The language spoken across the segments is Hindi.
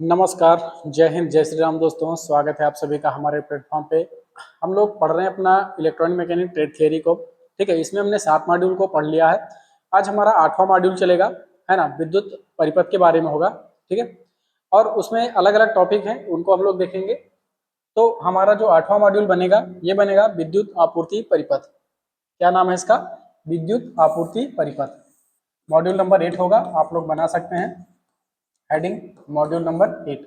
नमस्कार, जय हिंद, जय श्री राम दोस्तों। स्वागत है आप सभी का हमारे प्लेटफॉर्म पे। हम लोग पढ़ रहे हैं अपना इलेक्ट्रॉनिक मैकेनिक ट्रेड थियरी को। ठीक है, इसमें हमने 7 मॉड्यूल को पढ़ लिया है। आज हमारा 8वां मॉड्यूल चलेगा, है ना। विद्युत परिपथ के बारे में होगा। ठीक है, और उसमें अलग अलग टॉपिक हैं, उनको हम लोग देखेंगे। तो हमारा जो 8वां मॉड्यूल बनेगा, ये बनेगा विद्युत आपूर्ति परिपथ। क्या नाम है इसका? विद्युत आपूर्ति परिपथ। मॉड्यूल नंबर 8 होगा, आप लोग बना सकते हैं हेडिंग मॉड्यूल नंबर 8।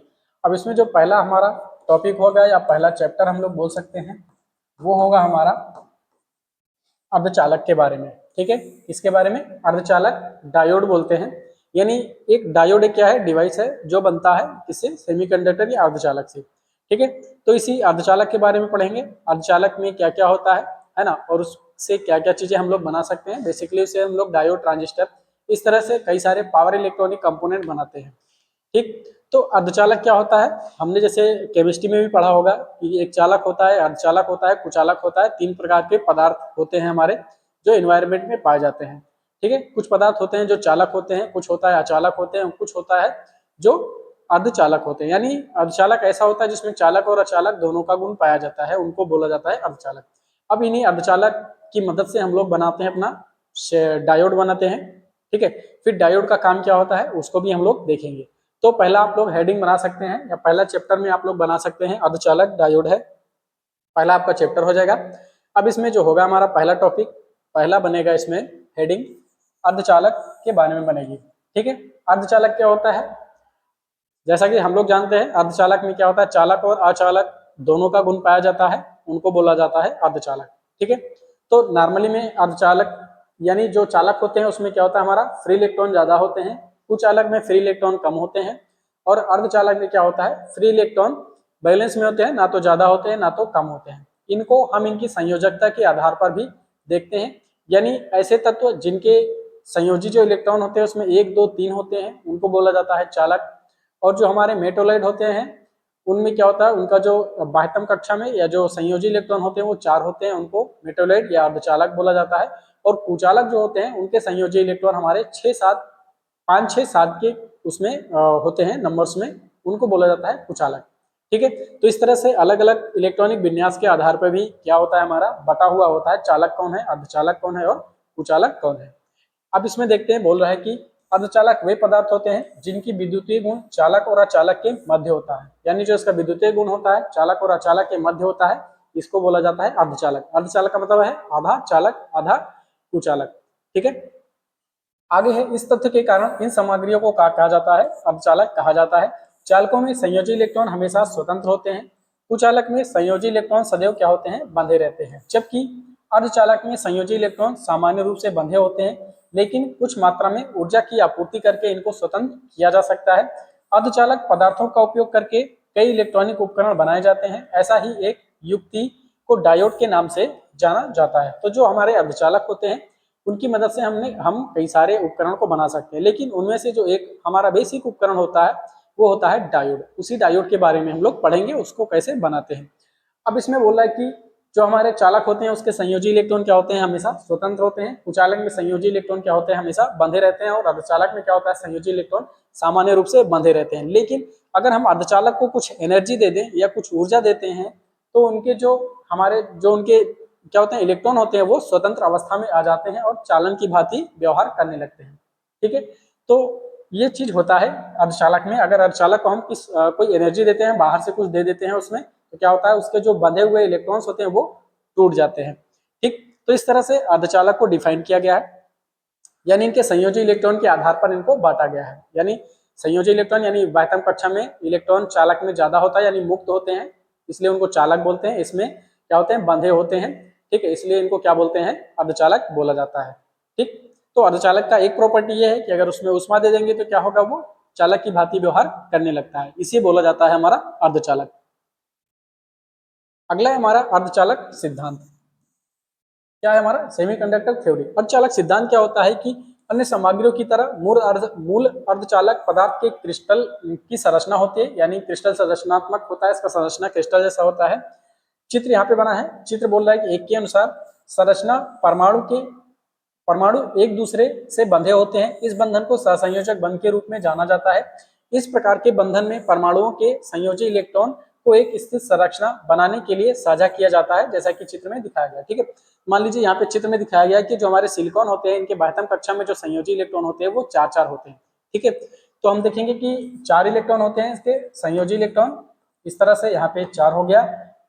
अब इसमें जो पहला हमारा टॉपिक होगा या पहला चैप्टर हम लोग बोल सकते हैं, वो होगा हमारा अर्धचालक के बारे में। ठीक है, इसके बारे में अर्धचालक डायोड बोलते हैं। यानी एक डायोड क्या है? डिवाइस है जो बनता है किससे? सेमीकंडक्टर या अर्धचालक से। ठीक है, तो इसी अर्धचालक के बारे में पढ़ेंगे। अर्धचालक में क्या क्या होता है ना, और उससे क्या क्या चीजें हम लोग बना सकते हैं। बेसिकली उसे हम लोग डायोड, ट्रांजिस्टर, इस तरह से कई सारे पावर इलेक्ट्रॉनिक कंपोनेंट बनाते हैं। ठीक, तो अर्धचालक क्या होता है? हमने जैसे केमिस्ट्री में भी पढ़ा होगा कि एक चालक होता है, अर्धचालक होता है, कुचालक होता है। 3 प्रकार के पदार्थ होते हैं हमारे, जो एनवायरनमेंट में पाए जाते हैं। ठीक है, कुछ पदार्थ होते हैं जो चालक होते हैं, कुछ होता है अचालक होते हैं, कुछ होता है जो अर्धचालक होते हैं। यानी अर्धचालक ऐसा होता है जिसमें चालक और अचालक दोनों का गुण पाया जाता है, उनको बोला जाता है अर्धचालक। अब इन्हीं अर्धचालक की मदद से हम लोग बनाते हैं अपना डायोड बनाते हैं। ठीक है, फिर डायोड का काम क्या होता है उसको भी हम लोग देखेंगे। तो पहला आप लोग हेडिंग बना सकते हैं, या पहला चैप्टर में आप लोग बना सकते हैं अर्धचालक डायोड है, पहला आपका चैप्टर हो जाएगा। अब इसमें जो होगा हमारा पहला टॉपिक, पहला बनेगा इसमें हेडिंग अर्धचालक के बारे में बनेगी। ठीक है, अर्धचालक क्या होता है? जैसा कि हम लोग जानते हैं अर्धचालक में क्या होता है, चालक और अचालक दोनों का गुण पाया जाता है, उनको बोला जाता है अर्धचालक। ठीक है, तो नॉर्मली में अर्धचालक यानी जो चालक होते हैं उसमें क्या होता है, हमारा फ्री इलेक्ट्रॉन ज्यादा होते हैं, कुचालक में फ्री इलेक्ट्रॉन कम होते हैं, और अर्धचालक में क्या होता है, फ्री इलेक्ट्रॉन बैलेंस में होते हैं, ना तो ज्यादा होते हैं ना तो कम होते हैं। इनको हम इनकी संयोजकता के आधार पर भी देखते हैं। यानी ऐसे तत्व जिनके संयोजी जो इलेक्ट्रॉन होते हैं उसमें 1, 2, 3 होते हैं, उनको बोला जाता है चालक। और जो हमारे मेटोलाइट होते हैं उनमें क्या होता है, उनका जो बाह्यतम कक्षा में या जो संयोजी इलेक्ट्रॉन होते हैं वो 4 होते हैं, उनको मेटोलाइट या अर्धचालक बोला जाता है। और कुचालक जो होते हैं उनके संयोजी इलेक्ट्रॉन हमारे 6, 7, 5, 6, 7 के उसमें होते हैं नंबर्स में, उनको बोला जाता है कुचालक। ठीक है, तो इस तरह से अलग अलग इलेक्ट्रॉनिक विन्यास के आधार पर भी क्या होता है, हमारा बटा हुआ होता है चालक कौन है, अर्धचालक कौन है और कुचालक कौन है। अब इसमें देखते हैं, बोल रहा है कि अर्धचालक वे पदार्थ होते हैं जिनकी विद्युतीय गुण चालक और अचालक के मध्य होता है। यानी जो इसका विद्युतीय गुण होता है चालक और अचालक के मध्य होता है, इसको बोला जाता है अर्धचालक। अर्धचालक का मतलब है आधा चालक आधा कुचालक। ठीक है, आगे है, इस तथ्य के कारण इन सामग्रियों को कहा जाता है अर्धचालक कहा जाता है। चालकों में संयोजी इलेक्ट्रॉन हमेशा स्वतंत्र होते हैं, कुचालक में संयोजी इलेक्ट्रॉन सदैव क्या होते हैं, बंधे रहते हैं। जबकि अर्धचालक में संयोजी इलेक्ट्रॉन सामान्य रूप से बंधे होते हैं, लेकिन कुछ मात्रा में ऊर्जा की आपूर्ति करके इनको स्वतंत्र किया जा सकता है। अर्धचालक पदार्थों का उपयोग करके कई इलेक्ट्रॉनिक उपकरण बनाए जाते हैं। ऐसा ही एक युक्ति को डायोड के नाम से जाना जाता है। तो जो हमारे अर्धचालक होते हैं उनकी मदद से हम कई सारे उपकरण को बना सकते हैं, लेकिन उनमें से जो एक हमारा बेसिक उपकरण होता है वो होता है डायोड। उसी डायोड के बारे में हम लोग पढ़ेंगे, उसको कैसे बनाते हैं। अब इसमें बोल रहा है कि जो हमारे चालक होते हैं उसके संयोजी इलेक्ट्रॉन क्या होते हैं, हमेशा स्वतंत्र होते हैं। कुचालक में संयोजी इलेक्ट्रॉन क्या होते हैं, हमेशा बंधे रहते हैं। और अर्धचालक में क्या होता है, संयोजी इलेक्ट्रॉन सामान्य रूप से बंधे रहते हैं। लेकिन अगर हम अर्धचालक को कुछ एनर्जी दे दें या कुछ ऊर्जा देते हैं तो उनके जो हमारे जो उनके क्या होते हैं इलेक्ट्रॉन होते हैं वो स्वतंत्र अवस्था में आ जाते हैं और चालन की भांति व्यवहार करने लगते हैं। ठीक है, तो ये चीज होता है अर्धचालक में। अगर अर्धचालक को हम कोई एनर्जी देते हैं, बाहर से कुछ दे देते हैं उसमें, तो क्या होता है, उसके जो बंधे हुए इलेक्ट्रॉन्स होते हैं वो टूट जाते हैं। ठीक, तो इस तरह से अर्धचालक को डिफाइन किया गया है। यानी इनके संयोजी इलेक्ट्रॉन के आधार पर इनको बांटा गया है। यानी संयोजी इलेक्ट्रॉन यानी बाह्यतम कक्षा में इलेक्ट्रॉन चालक में ज्यादा होता है, यानी मुक्त होते हैं, इसलिए उनको चालक बोलते हैं। इसमें क्या होते हैं, बंधे होते हैं। ठीक है, इसलिए इनको क्या बोलते हैं, अर्धचालक बोला जाता है। ठीक, तो अर्धचालक का एक प्रॉपर्टी ये है कि अगर उसमें उष्मा दे देंगे तो क्या होगा, वो चालक की भांति व्यवहार करने लगता है, इसी बोला जाता है हमारा अर्धचालक। अगला है हमारा अर्धचालक सिद्धांत। क्या है हमारा, सेमीकंडक्टर थ्योरी। अर्धचालक सिद्धांत क्या होता है कि अन्य सामग्रियों की तरह मूल अर्धचालक पदार्थ के क्रिस्टल की संरचना होती है, यानी क्रिस्टल संरचनात्मक होता है, इसका संरचना क्रिस्टल जैसा होता है। चित्र यहाँ पे बना है, चित्र बोल रहा है कि एक के अनुसार संरचना परमाणु एक दूसरे से बंधे होते हैं। इस बंधन को सहसंयोजक बंध के रूप में जाना जाता है। इस प्रकार के बंधन में परमाणुओं के संयोजी इलेक्ट्रॉन को एक स्थिर संरचना बनाने के लिए साझा किया जाता है, जैसा कि चित्र में दिखाया गया। ठीक है, मान लीजिए यहाँ पे चित्र में दिखाया गया है कि जो हमारे सिलिकॉन होते हैं इनके बाह्यतम कक्षा में जो संयोजी इलेक्ट्रॉन होते हैं वो 4-4 होते हैं। ठीक है, तो हम देखेंगे कि 4 इलेक्ट्रॉन होते हैं इसके संयोजी इलेक्ट्रॉन, इस तरह से यहाँ पे 4 हो गया।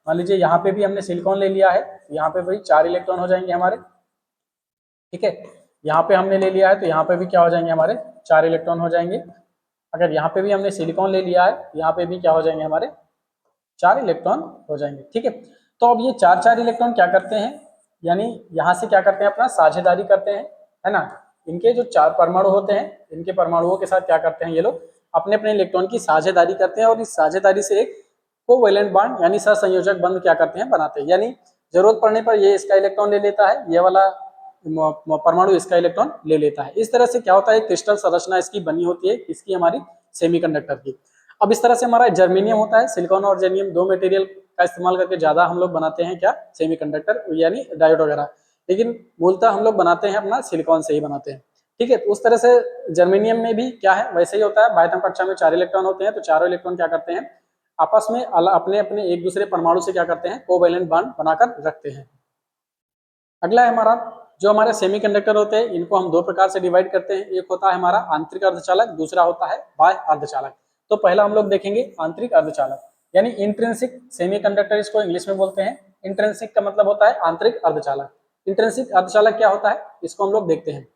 मान लीजिए यहाँ पे भी हमने सिलिकॉन ले लिया है, यहाँ पे वही 4 इलेक्ट्रॉन हो जाएंगे हमारे। ठीक है, यहाँ पे हमने ले लिया है तो यहाँ पे भी क्या हो जाएंगे हमारे 4 इलेक्ट्रॉन हो जाएंगे। अगर यहाँ पे भी हमने सिलिकॉन ले लिया है, यहाँ पे भी क्या हो जाएंगे हमारे 4 इलेक्ट्रॉन हो जाएंगे। ठीक है, तो अब ये 4-4 इलेक्ट्रॉन क्या करते हैं, यानी यहाँ से क्या करते हैं, अपना साझेदारी करते हैं, है ना। इनके जो 4 परमाणु होते हैं, इनके परमाणुओं के साथ क्या करते हैं ये लोग, अपने अपने इलेक्ट्रॉन की साझेदारी करते हैं और इस साझेदारी से एक कोवैलेंट बॉन्ड यानी सहसंयोजक बंध क्या करते हैं, बनाते हैं। यानी जरूरत पड़ने पर ये इसका इलेक्ट्रॉन ले लेता है, ये वाला परमाणु इसका इलेक्ट्रॉन ले लेता है। इस तरह से क्या होता है, क्रिस्टल संरचना इसकी बनी होती है, इसकी हमारी सेमीकंडक्टर की। अब इस तरह से हमारा जर्मेनियम होता है, सिलिकॉन और जर्मेनियम दो मटेरियल का इस्तेमाल करके ज्यादा हम लोग बनाते हैं क्या, सेमीकंडक्टर यानी डायोड वगैरह, लेकिन मूलतः हम लोग बनाते हैं अपना सिलिकॉन से ही बनाते हैं। ठीक है, तो उस तरह से जर्मेनियम में भी क्या है, वैसे ही होता है। बाह्यतम कक्षा में 4 इलेक्ट्रॉन होते हैं, तो चारों इलेक्ट्रॉन क्या करते हैं, आपस में अपने अपने एक दूसरे परमाणु से क्या करते हैं, कोवैलेंट बॉन्ड बनाकर रखते हैं। अगला है हमारा, जो हमारे सेमीकंडक्टर होते हैं इनको हम 2 प्रकार से डिवाइड करते हैं। एक होता है हमारा आंतरिक अर्धचालक, दूसरा होता है बाह्य अर्धचालक। तो पहला हम लोग देखेंगे आंतरिक अर्धचालक, यानी इंट्रिंसिक सेमीकंडक्टर इसको इंग्लिश में बोलते हैं। इंट्रिंसिक का मतलब होता है आंतरिक अर्धचालक। इंट्रिंसिक अर्धचालक क्या होता है, इसको हम लोग देखते हैं।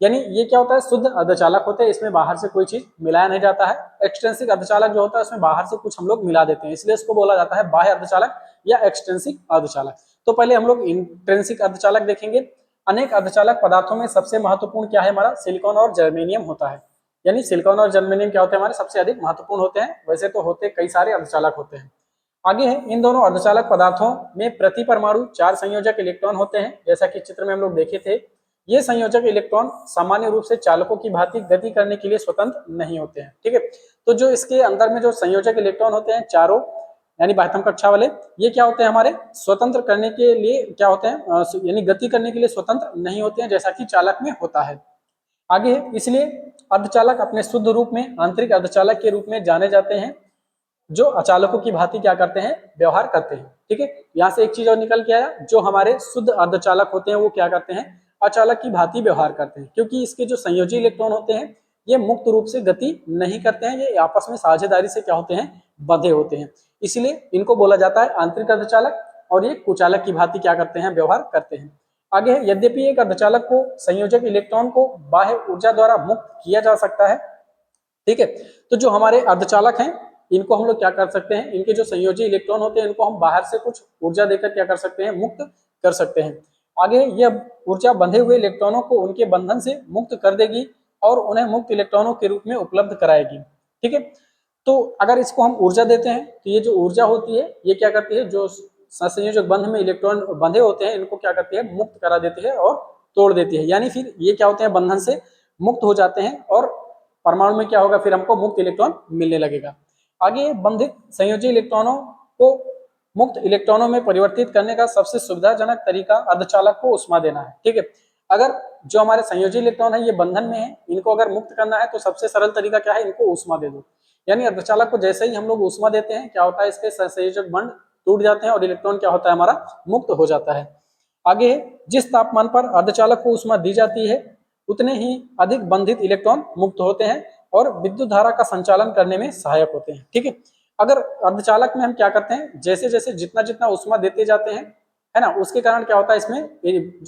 यानी ये क्या होता है, शुद्ध अर्धचालक होते हैं, इसमें बाहर से कोई चीज मिलाया नहीं जाता है। एक्सट्रिंसिक अर्धचालक जो होता है उसमें बाहर से कुछ हम लोग मिला देते हैं, इसलिए इसको बोला जाता है बाह्य अर्धचालक या एक्सट्रिंसिक अर्धचालक। तो पहले हम लोग इंट्रिंसिक अर्धचालक देखेंगे। अनेक अर्धचालक पदार्थों में सबसे महत्वपूर्ण क्या है, हमारा सिलिकॉन और जर्मेनियम होता है। यानी सिलिकॉन और जर्मेनियम क्या होते हैं, हमारे सबसे अधिक महत्वपूर्ण होते हैं। वैसे तो होते कई सारे अर्धचालक होते हैं। आगे है, इन दोनों अर्धचालक पदार्थों में प्रति परमाणु 4 संयोजक इलेक्ट्रॉन होते हैं, जैसा कि चित्र में हम लोग देखे थे। ये संयोजक इलेक्ट्रॉन सामान्य रूप से चालकों की भांति गति करने के लिए स्वतंत्र नहीं होते हैं। ठीक है, तो जो इसके अंदर में जो संयोजक इलेक्ट्रॉन होते हैं चारों, यानी बाह्यतम कक्षा वाले, ये क्या होते हैं, हमारे स्वतंत्र करने के लिए क्या होते हैं, यानी गति करने के लिए स्वतंत्र नहीं होते हैं, जैसा कि चालक में होता है। आगे, इसलिए अर्धचालक अपने शुद्ध रूप में आंतरिक अर्धचालक के रूप में जाने जाते हैं, जो अचालकों की भांति क्या करते हैं, व्यवहार करते हैं। ठीक है, यहाँ से एक चीज और निकल के आया, जो हमारे शुद्ध अर्धचालक होते हैं वो क्या करते हैं, अचालक की भांति व्यवहार करते हैं, क्योंकि इसके जो संयोजी इलेक्ट्रॉन होते हैं ये मुक्त रूप से गति नहीं करते हैं, ये आपस में साझेदारी से क्या होते हैं, बंधे होते हैं। इसलिए इनको बोला जाता है आंतरिक अर्धचालक, और ये कुचालक की भांति क्या करते हैं, व्यवहार करते हैं। आगे है, यद्यपि एक अर्धचालक को संयोजक इलेक्ट्रॉन को बाह्य ऊर्जा द्वारा मुक्त किया जा सकता है। ठीक है, तो जो हमारे अर्धचालक हैं इनको हम लोग क्या कर सकते हैं, इनके जो संयोजी इलेक्ट्रॉन होते हैं इनको हम बाहर से कुछ ऊर्जा देकर क्या कर सकते हैं, मुक्त कर सकते हैं। आगे यह ऊर्जा बंधे हुए इलेक्ट्रॉनों को उनके बंधन से मुक्त कर देगी और उन्हें मुक्त इलेक्ट्रॉनों के रूप में उपलब्ध कराएगी। ठीक है, तो अगर इसको हम ऊर्जा देते हैं तो ये जो ऊर्जा होती है ये क्या करती है, जो संयोजक बंध में इलेक्ट्रॉन बंधे होते हैं इनको क्या करती है, मुक्त करा देती है और तोड़ देती है। यानी फिर ये क्या होते हैं, बंधन से मुक्त हो जाते हैं और परमाणु में क्या होगा, फिर हमको मुक्त इलेक्ट्रॉन मिलने लगेगा। आगे बंधित संयोजी इलेक्ट्रॉनों को मुक्त इलेक्ट्रॉनों में परिवर्तित करने का सबसे सुविधाजनक तरीका अर्धचालक को ऊष्मा देना है। ठीक है, अगर जो हमारे संयोजी इलेक्ट्रॉन है ये बंधन में है, इनको अगर मुक्त करना है तो सबसे सरल तरीका क्या है, इनको ऊष्मा दे दो। यानी अर्धचालक को जैसे ही हम लोग ऊष्मा देते हैं क्या होता है, इसके संयोजक बंध टूट जाते हैं और इलेक्ट्रॉन क्या होता है, हमारा मुक्त हो जाता है। आगे जिस तापमान पर अर्धचालक को ऊष्मा दी जाती है उतने ही अधिक बंधित इलेक्ट्रॉन मुक्त होते हैं और विद्युत धारा का संचालन करने में सहायक होते हैं। ठीक है, अगर अर्धचालक में हम क्या करते हैं, जैसे जैसे जितना जितना ऊष्मा देते जाते हैं, है ना, उसके कारण क्या होता है, इसमें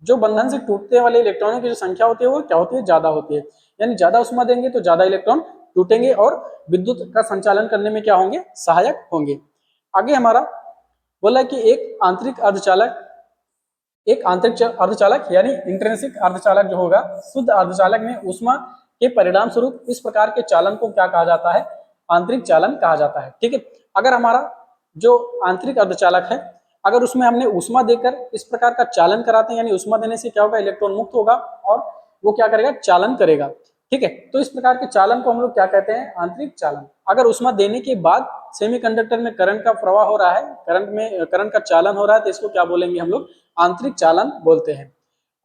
जो बंधन से टूटने वाले इलेक्ट्रॉनों की जो संख्या होती है वो क्या होती है, ज्यादा होती है। यानी ज्यादा ऊष्मा देंगे तो ज्यादा इलेक्ट्रॉन टूटेंगे और विद्युत का संचालन करने में क्या होंगे, सहायक होंगे। आगे हमारा बोला कि एक आंतरिक अर्धचालक यानी इंट्रिंसिक अर्धचालक जो होगा, शुद्ध अर्धचालक में ऊष्मा के परिणाम स्वरूप इस प्रकार के चालन को क्या कहा जाता है, आंतरिक चालन कहा जाता है। ठीक है, अगर हमारा जो आंतरिक अर्धचालक है अगर उसमें हमने ऊष्मा देकर इस प्रकार का चालन कराते हैं, यानी ऊष्मा देने से क्या होगा, इलेक्ट्रॉन मुक्त होगा और वो क्या करेगा, चालन करेगा। ठीक है, तो इस प्रकार के चालन को हम लोग क्या कहते हैं, आंतरिक चालन। अगर ऊष्मा देने के बाद सेमीकंडक्टर में करंट का प्रवाह हो रहा है, करंट का चालन हो रहा है, तो इसको क्या बोलेंगे हम लोग, आंतरिक चालन बोलते हैं।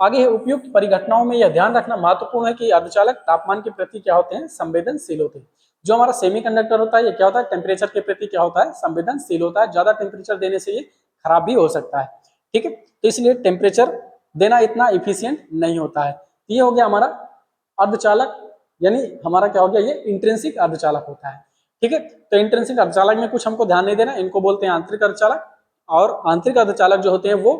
आगे है उपयुक्त परिघटनाओं में यह ध्यान रखना महत्वपूर्ण है कि अर्धचालक तापमान के प्रति क्या होते हैं, संवेदनशील होते हैं। जो हमारा सेमीकंडक्टर होता है ये क्या होता है, टेम्परेचर के प्रति क्या होता है, संवेदनशील होता है। ज्यादा टेम्परेचर देने से ये खराब भी हो सकता है, ठीक है। तो इसलिए टेम्परेचर देना इतना इफिशियंट नहीं होता है। ये हो गया हमारा अर्धचालक, यानी हमारा क्या हो गया, ये इंट्रिंसिक अर्धचालक होता है, ठीक है। तो इंट्रिंसिक अर्धचालक में कुछ हमको ध्यान नहीं देना, इनको बोलते हैं आंतरिक अर्धचालक। और आंतरिक अर्धचालक जो होते हैं वो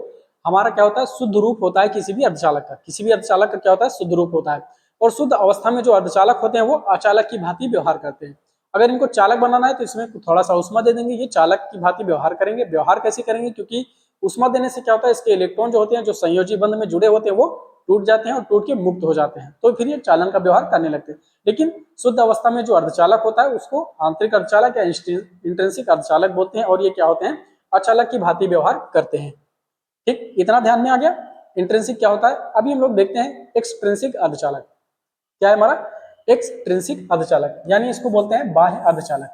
हमारा क्या होता है, शुद्ध रूप होता है किसी भी अर्धचालक का। किसी भी अर्धचालक का क्या होता है, शुद्ध रूप होता है। और शुद्ध अवस्था में जो अर्धचालक होते हैं वो अचालक की भांति व्यवहार करते हैं। अगर इनको चालक बनाना है तो इसमें थोड़ा सा उष्मा दे देंगे, ये चालक की भांति व्यवहार करेंगे। व्यवहार कैसे करेंगे, क्योंकि उष्मा देने से क्या होता है, इसके इलेक्ट्रॉन जो होते हैं, जो संयोजी बंध में जुड़े होते हैं, वो टूट जाते हैं और टूट के मुक्त हो जाते हैं, तो फिर ये चालन का व्यवहार करने लगते हैं। लेकिन शुद्ध अवस्था में जो अर्धचालक होता है उसको आंतरिक अर्धचालक या इंट्रिंसिक अर्धचालक बोलते हैं, और ये क्या होते हैं, अचालक की भांति व्यवहार करते हैं, ठीक। इतना ध्यान में आ गया। इंट्रिंसिक क्या होता है। अभी हम लोग देखते हैं एक्सट्रिंसिक अर्धचालक। क्या है हमारा, एक्सट्रिंसिक अर्धचालक, यानी इसको बोलते हैं बाह्य अर्धचालक।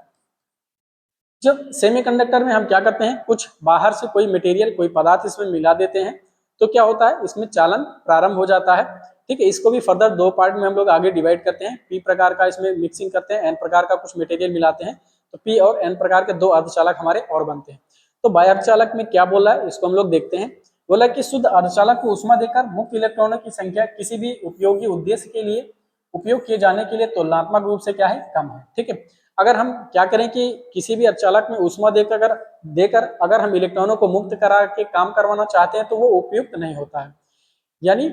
जब सेमीकंडक्टर में हम क्या करते हैं, कुछ बाहर से कोई मटेरियल, कोई पदार्थ इसमें मिला देते हैं, तो क्या होता है, इसमें चालन प्रारंभ हो जाता है, ठीक है। इसको भी फर्दर दो पार्ट में हम लोग आगे डिवाइड करते हैं। पी प्रकार का इसमें मिक्सिंग करते हैं, एन प्रकार का कुछ मटेरियल मिलाते हैं, तो पी और एन प्रकार के दो अर्धचालक हमारे और बनते हैं। तो बाह्य अर्धचालक में क्या बोला है, इसको हम लोग देखते हैं। बोला कि शुद्ध अर्धचालक को ऊष्मा देकर मुक्त इलेक्ट्रॉनों की संख्या किसी भी उपयोगी उद्देश्य के लिए उपयोग किए जाने के लिए तुलनात्मक रूप से क्या है, कम है, ठीक है। अगर हम क्या करें कि किसी भी अर्धचालक में ऊष्मा देकर अगर हम इलेक्ट्रॉनों को मुक्त करा के काम करवाना चाहते हैं तो वो उपयुक्त नहीं होता है। यानी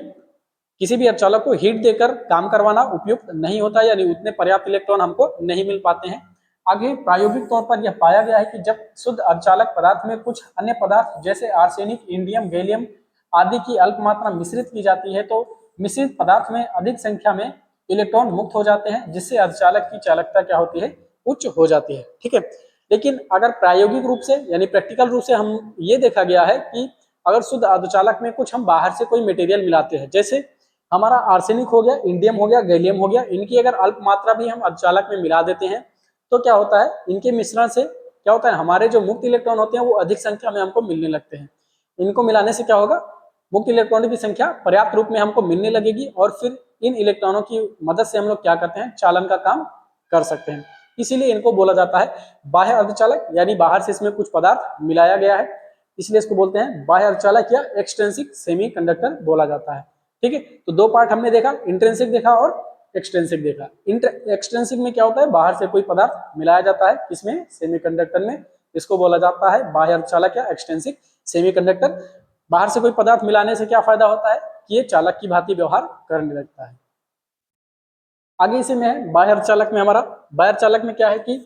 किसी भी अर्धचालक को हीट देकर काम करवाना उपयुक्त नहीं होता है, यानी उतने पर्याप्त इलेक्ट्रॉन हमको नहीं मिल पाते हैं। आगे प्रायोगिक तौर पर यह पाया गया है कि जब शुद्ध अर्धचालक पदार्थ में कुछ अन्य पदार्थ जैसे आर्सेनिक, इंडियम, गैलियम आदि की अल्प मात्रा मिश्रित की जाती है तो मिश्रित पदार्थ में अधिक संख्या में इलेक्ट्रॉन मुक्त हो जाते हैं, जिससे अर्धचालक की चालकता क्या होती है, उच्च हो जाती है, ठीक है। लेकिन अगर प्रायोगिक रूप से यानी प्रैक्टिकल रूप से हम ये देखा गया है कि अगर शुद्ध अर्धचालक में कुछ हम बाहर से कोई मटेरियल मिलाते हैं, जैसे हमारा आर्सेनिक हो गया, इंडियम हो गया, गैलियम हो गया, इनकी अगर अल्प मात्रा भी हम अर्धचालक में मिला देते हैं तो क्या होता है, इनके मिश्रण से क्या होता है, हमारे जो मुक्त इलेक्ट्रॉन होते हैं वो अधिक संख्या में हमको मिलने लगते हैं। इनको मिलाने से क्या होगा, मुक्त इलेक्ट्रॉनों की संख्या पर्याप्त रूप में हमको मिलने लगेगी और फिर इन इलेक्ट्रॉनों की मदद से हम लोग क्या करते हैं, चालन का काम कर सकते हैं। इसीलिए इनको बोला जाता है बाह्य अर्धचालक, यानी बाहर से इसमें कुछ पदार्थ मिलाया गया है, इसलिए इसको बोलते हैं बाह्य अर्धचालक या एक्सट्रिंसिक सेमीकंडक्टर बोला जाता है, ठीक है। तो दो पार्ट हमने देखा, इंट्रिंसिक देखा और एक्सट्रिंसिक देखा। एक्सट्रिंसिक में क्या होता है, बाहर से कोई पदार्थ मिलाया जाता है, किसमें, सेमीकंडक्टर में, इसको बोला जाता है बाह्य अर्धचालक या एक्सट्रिंसिक सेमीकंडक्टर। बाहर से कोई पदार्थ मिलाने से क्या फायदा होता है कि ये चालक की भांति व्यवहार करने लगता है। आगे इसी में है बाह्य अर्धचालक में हमारा, बाह्य अर्धचालक में क्या है कि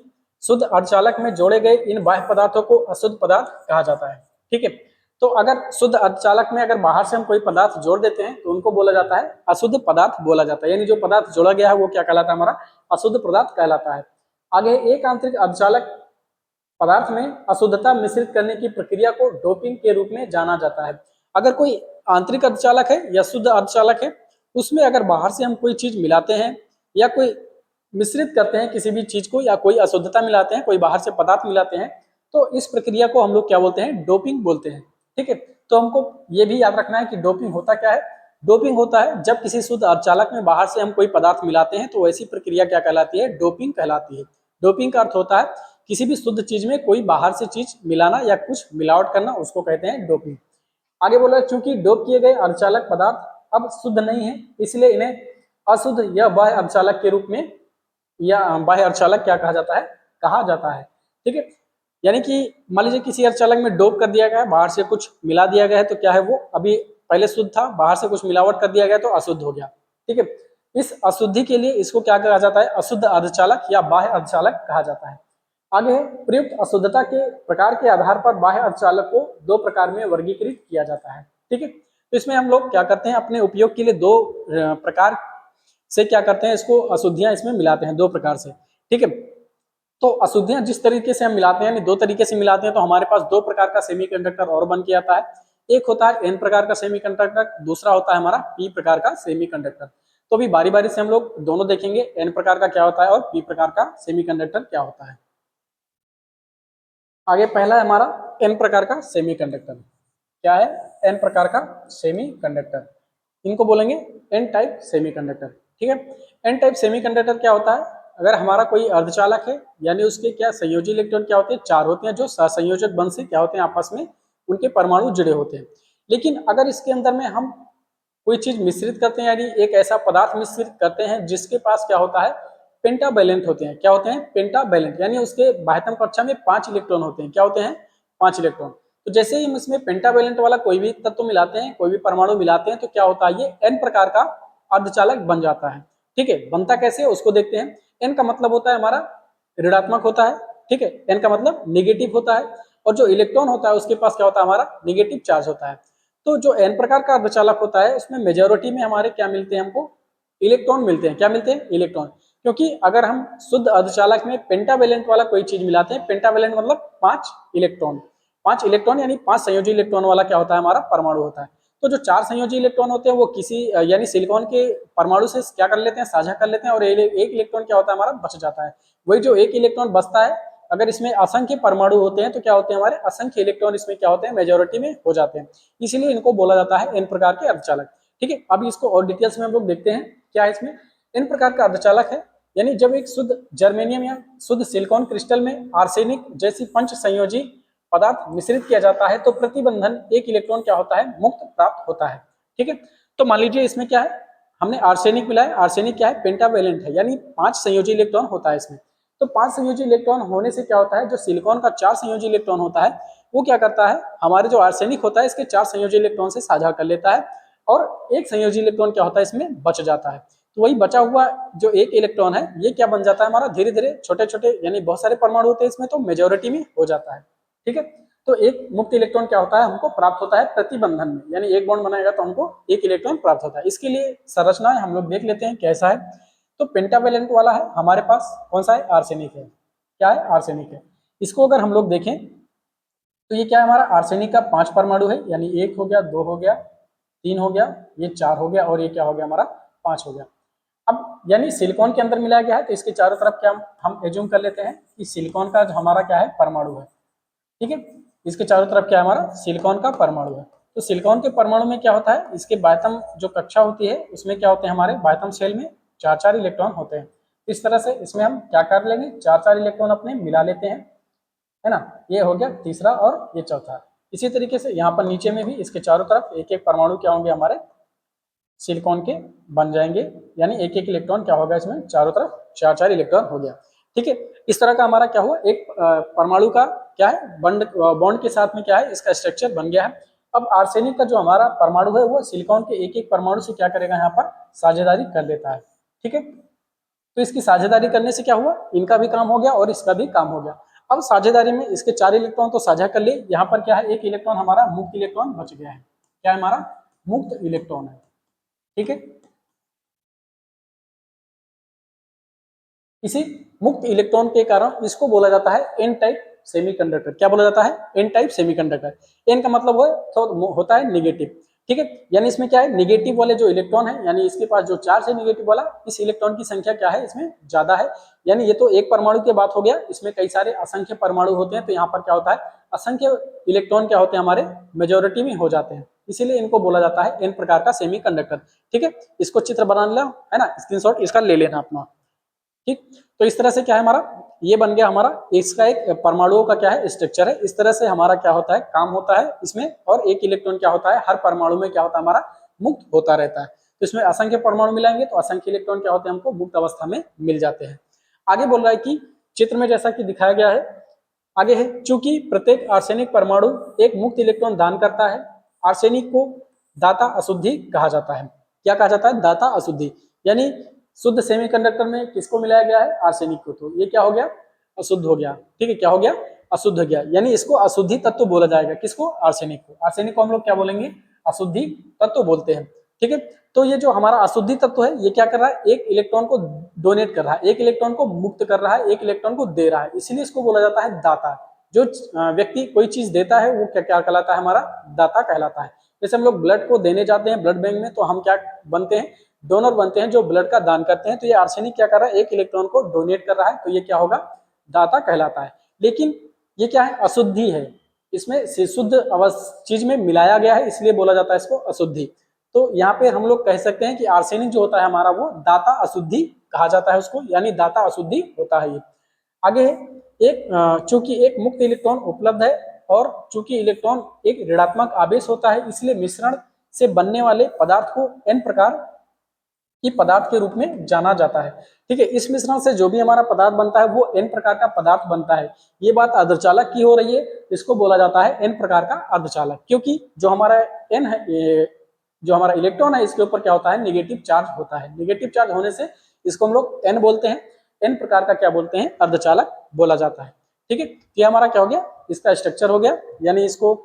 शुद्ध अर्धचालक में जोड़े गए इन बाह्य पदार्थों को अशुद्ध पदार्थ कहा जाता है, ठीक है। तो अगर शुद्ध अर्धचालक में अगर बाहर से हम कोई पदार्थ जोड़ देते हैं तो उनको बोला जाता है अशुद्ध पदार्थ बोला जाता है, यानी जो पदार्थ जोड़ा गया है वो क्या कहलाता है, हमारा अशुद्ध पदार्थ कहलाता है। आगे एक आंतरिक अर्धचालक पदार्थ में अशुद्धता मिश्रित करने की प्रक्रिया को डोपिंग के रूप में जाना जाता है। अगर कोई आंतरिक अर्धचालक है या शुद्ध अर्धचालक है, उसमें अगर बाहर से हम कोई चीज मिलाते हैं या कोई मिश्रित करते हैं किसी भी चीज को, या कोई अशुद्धता मिलाते हैं, कोई बाहर से पदार्थ मिलाते हैं, तो इस प्रक्रिया को हम लोग क्या बोलते हैं, डोपिंग बोलते हैं, ठीक है। तो हमको ये भी याद रखना है कि डोपिंग होता क्या है। डोपिंग होता है जब किसी शुद्ध अर्धचालक में बाहर से हम कोई पदार्थ मिलाते हैं तो ऐसी प्रक्रिया क्या कहलाती है, डोपिंग कहलाती है। डोपिंग का अर्थ होता है किसी भी शुद्ध चीज में कोई बाहर से चीज मिलाना या कुछ मिलावट करना, उसको कहते हैं डोपिंग। आगे बोला चूंकि डोप किए गए अर्धचालक पदार्थ अब शुद्ध नहीं है, इसलिए इन्हें अशुद्ध या बाह्य अर्धचालक के रूप में या बाह्य अर्धचालक क्या कहा जाता है, ठीक है। यानी कि मान लीजिए किसी अर्धचालक में डोप कर दिया गया है, बाहर से कुछ मिला दिया गया है, तो क्या है, वो अभी पहले शुद्ध था, बाहर से कुछ मिलावट कर दिया गया तो अशुद्ध हो गया, ठीक है। इस अशुद्धि के लिए इसको क्या कहा जाता है, अशुद्ध अर्धचालक या बाह्य अर्धचालक कहा जाता है। आगे प्रयुक्त अशुद्धता के प्रकार के आधार पर बाह्य अर्धचालक को दो प्रकार में वर्गीकृत किया जाता है, ठीक है। तो इसमें हम लोग क्या करते हैं, अपने उपयोग के लिए दो प्रकार से क्या करते हैं, इसको अशुद्धियां इसमें मिलाते हैं दो प्रकार से, ठीक है। तो अशुद्धियां जिस तरीके से हम मिलाते हैं, दो तरीके से मिलाते हैं, तो हमारे पास दो प्रकार का सेमीकंडक्टर और बन के आता है। एक होता है एन प्रकार का सेमीकंडक्टर, दूसरा होता है हमारा पी प्रकार का सेमीकंडक्टर। तो अभी बारी बारी से हम लोग दोनों देखेंगे, एन प्रकार का क्या होता है और पी प्रकार का सेमीकंडक्टर क्या होता है। आगे पहला है हमारा एन प्रकार का सेमीकंडक्टर। क्या है, एन प्रकार का सेमीकंडक्टर। इनको बोलेंगे एन टाइप सेमीकंडक्टर। ठीक है, एन टाइप सेमीकंडक्टर क्या होता है, अगर हमारा कोई अर्धचालक है यानी उसके क्या संयोजी इलेक्ट्रॉन क्या होते हैं, 4 होते हैं, जो सहसंयोजक बंध से क्या होते हैं, आपस में उनके परमाणु जुड़े होते हैं। लेकिन अगर इसके अंदर में हम कोई चीज मिश्रित करते हैं, यानी एक ऐसा पदार्थ मिश्रित करते हैं जिसके पास क्या होता है, पेंटावैलेंट होते हैं। क्या होते हैं, पेंटावैलेंट, यानी उसके बाह्यतम कक्षा में 5 इलेक्ट्रॉन होते हैं। क्या होते हैं, 5 इलेक्ट्रॉन। तो जैसे ही हम इसमें पेंटावैलेंट वाला कोई भी तत्व मिलाते हैं, कोई भी परमाणु मिलाते हैं, तो क्या होता है, ये एन प्रकार का अर्धचालक बन जाता है। ठीक है, बनता कैसे है उसको देखते हैं। एन का मतलब होता है हमारा ऋणात्मक होता है। ठीक है, एन का मतलब निगेटिव होता है, और जो इलेक्ट्रॉन होता है उसके पास क्या होता है, हमारा निगेटिव चार्ज होता है। तो जो एन प्रकार का अर्धचालक होता है उसमें मेजोरिटी में हमारे क्या मिलते हैं, हमको इलेक्ट्रॉन मिलते हैं। क्या मिलते हैं, इलेक्ट्रॉन। क्योंकि अगर हम शुद्ध अर्धचालक में पेंटावैलेंट वाला कोई चीज मिलाते हैं, पेंटावैलेंट मतलब 5 इलेक्ट्रॉन, 5 इलेक्ट्रॉन यानी 5 संयोजी इलेक्ट्रॉन वाला क्या होता है, हमारा परमाणु होता है। तो जो 4 संयोजी इलेक्ट्रॉन होते हैं वो किसी यानी सिलिकॉन के परमाणु से क्या कर लेते हैं, साझा कर लेते हैं, और एक इलेक्ट्रॉन क्या होता है, हमारा बच जाता है। वही जो एक इलेक्ट्रॉन बचता है, अगर इसमें असंख्य परमाणु होते हैं तो क्या होते हैं, हमारे असंख्य इलेक्ट्रॉन इसमें क्या होते हैं, मेजोरिटी में हो जाते हैं। इसलिए इनको बोला जाता है एन प्रकार के अर्धचालक। ठीक है, अभी इसको और डिटेल्स में हम लोग देखते हैं क्या है इसमें। एन प्रकार का अर्धचालक है यानी जब एक शुद्ध जर्मेनियम या शुद्ध सिलिकॉन क्रिस्टल में आर्सेनिक जैसी पंच संयोजी पदार्थ मिश्रित किया जाता है तो प्रतिबंधन एक इलेक्ट्रॉन क्या होता है, मुक्त प्राप्त होता है। ठीक है, तो मान लीजिए इसमें क्या है, हमने आर्सेनिक मिलाया। आर्सेनिक क्या है, पेंटावैलेंट है, यानी 5 संयोजी इलेक्ट्रॉन होता है इसमें। तो 5 संयोजी इलेक्ट्रॉन होने से क्या होता है, जो सिलिकॉन का 4 संयोजी इलेक्ट्रॉन होता है वो क्या करता है, हमारे जो आर्सेनिक होता है इसके 4 संयोजी इलेक्ट्रॉन से साझा कर लेता है, और एक संयोजी इलेक्ट्रॉन क्या होता है, इसमें बच जाता है। तो वही बचा हुआ जो एक इलेक्ट्रॉन है ये क्या बन जाता है, हमारा धीरे धीरे छोटे छोटे, यानी बहुत सारे परमाणु होते हैं इसमें, तो मेजोरिटी में हो जाता है। ठीक है, तो एक मुक्त इलेक्ट्रॉन क्या होता है, हमको प्राप्त होता है प्रतिबंधन में, यानी एक बॉन्ड बनाएगा तो हमको एक इलेक्ट्रॉन प्राप्त होता है। इसके लिए संरचना हम लोग देख लेते हैं कैसा है। तो पेंटावैलेंट वाला है हमारे पास, कौन सा है, आर्सेनिक है। क्या है, आर्सेनिक है। इसको अगर हम लोग देखें तो ये क्या है, हमारा आर्सेनिक का 5 परमाणु है, यानी 1 हो गया, 2 हो गया, 3 हो गया, ये 4 हो गया, और ये क्या हो गया, हमारा 5 हो गया। अब यानी सिलिकॉन के अंदर मिलाया गया है तो इसके चारों तरफ क्या हम एज्यूम कर लेते हैं कि सिलिकॉन का जो हमारा क्या है, परमाणु है। ठीक है, इसके चारों तरफ क्या है, हमारा सिलिकॉन का परमाणु है। तो सिलिकॉन के परमाणु में क्या होता है, इसके बाह्यतम जो कक्षा होती है उसमें क्या होते हैं, हमारे बाह्यतम शेल में 4-4 इलेक्ट्रॉन होते हैं। इस तरह से इसमें हम क्या कर लेंगे, 4-4 इलेक्ट्रॉन अपने मिला लेते हैं, है ना। ये हो गया तीसरा और ये चौथा। इसी तरीके से यहाँ पर नीचे में भी इसके चारों तरफ एक एक परमाणु क्या होंगे, हमारे सिलिकॉन के बन जाएंगे, यानी एक एक इलेक्ट्रॉन क्या होगा, इसमें चारों तरफ 4-4 इलेक्ट्रॉन हो गया। ठीक है, इस तरह का हमारा क्या हुआ, एक परमाणु का क्या है, बॉन्ड के साथ में क्या है, इसका स्ट्रक्चर बन गया है। अब आर्सेनिक का जो हमारा परमाणु है वो सिलिकॉन के एक एक परमाणु से क्या करेगा, यहाँ पर साझेदारी कर लेता है। ठीक है, तो इसकी साझेदारी करने से क्या हुआ, इनका भी काम हो गया और इसका भी काम हो गया। अब साझेदारी में इसके 4 इलेक्ट्रॉन तो साझा कर लिए, यहाँ पर क्या है, एक इलेक्ट्रॉन हमारा मुक्त इलेक्ट्रॉन बच गया है। क्या है, हमारा मुक्त इलेक्ट्रॉन है। ठीक है, इसी मुक्त इलेक्ट्रॉन के कारण इसको बोला जाता है एन टाइप सेमीकंडक्टर। क्या बोला जाता है, एन टाइप सेमीकंडक्टर। एन का मतलब हो तो होता है निगेटिव। ठीक है, यानी इसमें क्या है, निगेटिव वाले जो इलेक्ट्रॉन है, यानी इसके पास जो चार्ज है निगेटिव वाला, इस इलेक्ट्रॉन की संख्या क्या है, इसमें ज्यादा है। यानी ये तो एक परमाणु की बात हो गया, इसमें कई सारे असंख्य परमाणु होते हैं, तो यहाँ पर क्या होता है, असंख्य इलेक्ट्रॉन क्या होते हैं, हमारे मेजोरिटी में हो जाते हैं। इसीलिए इनको बोला जाता है एन प्रकार का सेमीकंडक्टर। ठीक है, इसको चित्र बना लो, है ना, स्क्रीनशॉट इसका ले लेना अपना। ठीक, तो इस तरह से क्या है, हमारा ये बन गया, हमारा इसका एक परमाणुओं का क्या है, स्ट्रक्चर है। इस तरह से हमारा क्या होता है, काम होता है इसमें, और एक इलेक्ट्रॉन क्या होता है, हर परमाणु में क्या होता है, हमारा मुक्त होता रहता है। तो इसमें असंख्य परमाणु मिलाएंगे तो असंख्य इलेक्ट्रॉन क्या होते हैं, हमको मुक्त अवस्था में मिल जाते हैं। आगे बोल रहा है कि चित्र में जैसा कि दिखाया गया है, आगे है, चूंकि प्रत्येक आर्सेनिक परमाणु एक मुक्त इलेक्ट्रॉन दान करता है, आर्सेनिक को दाता अशुद्धि कहा जाता है। क्या कहा जाता है, दाता अशुद्धि। यानी शुद्ध सेमीकंडक्टर में किसको मिलाया गया है, आर्सेनिक को, तो ये क्या हो गया, अशुद्ध हो गया। ठीक है, क्या हो गया, अशुद्ध हो गया, यानी इसको अशुद्धि तत्व बोला जाएगा। किसको, आर्सेनिक को। आर्सेनिक को हम लोग क्या बोलेंगे, अशुद्धि तत्व बोलते हैं। ठीक है, तो ये जो हमारा अशुद्धि तत्व है ये क्या कर रहा है, एक इलेक्ट्रॉन को डोनेट कर रहा है, एक इलेक्ट्रॉन को मुक्त कर रहा है, एक इलेक्ट्रॉन को दे रहा है, इसलिए इसको बोला जाता है दाता। जो व्यक्ति कोई चीज देता है वो क्या क्या कहलाता है, हमारा दाता कहलाता है। जैसे हम लोग ब्लड को देने जाते हैं ब्लड बैंक में, तो हम क्या बनते हैं, डोनर बनते हैं, जो ब्लड का दान करते हैं। तो ये आर्सेनिक क्या कर रहा है, एक इलेक्ट्रॉन को डोनेट कर रहा है, तो ये क्या होगा, दाता कहलाता है। लेकिन ये क्या है, अशुद्धि है, इसमें शुद्ध चीज में मिलाया गया है, इसलिए बोला जाता है इसको अशुद्धि। तो यहाँ पे हम लोग कह सकते हैं कि आर्सेनिक जो होता है हमारा वो दाता अशुद्धि कहा जाता है उसको, यानी दाता अशुद्धि होता है ये। आगे है एक चूंकि एक मुक्त इलेक्ट्रॉन उपलब्ध है और चूंकि इलेक्ट्रॉन एक ऋणात्मक आवेश होता है, इसलिए मिश्रण से बनने वाले पदार्थ को एन प्रकार की पदार्थ के रूप में जाना जाता है। ठीक है, इस मिश्रण से जो भी हमारा पदार्थ बनता है वो एन प्रकार का पदार्थ बनता है। ये बात अर्धचालक की हो रही है, इसको बोला जाता है एन प्रकार का अर्धचालक, क्योंकि जो हमारा एन है, जो हमारा इलेक्ट्रॉन है, इसके ऊपर क्या होता है, नेगेटिव चार्ज होता है। नेगेटिव चार्ज होने से इसको हम लोग एन बोलते हैं, एन प्रकार का क्या बोलते हैं, अर्धचालक बोला जाता है। ठीक है, ये हमारा क्या हो गया, इसका स्ट्रक्चर हो गया, यानी इसको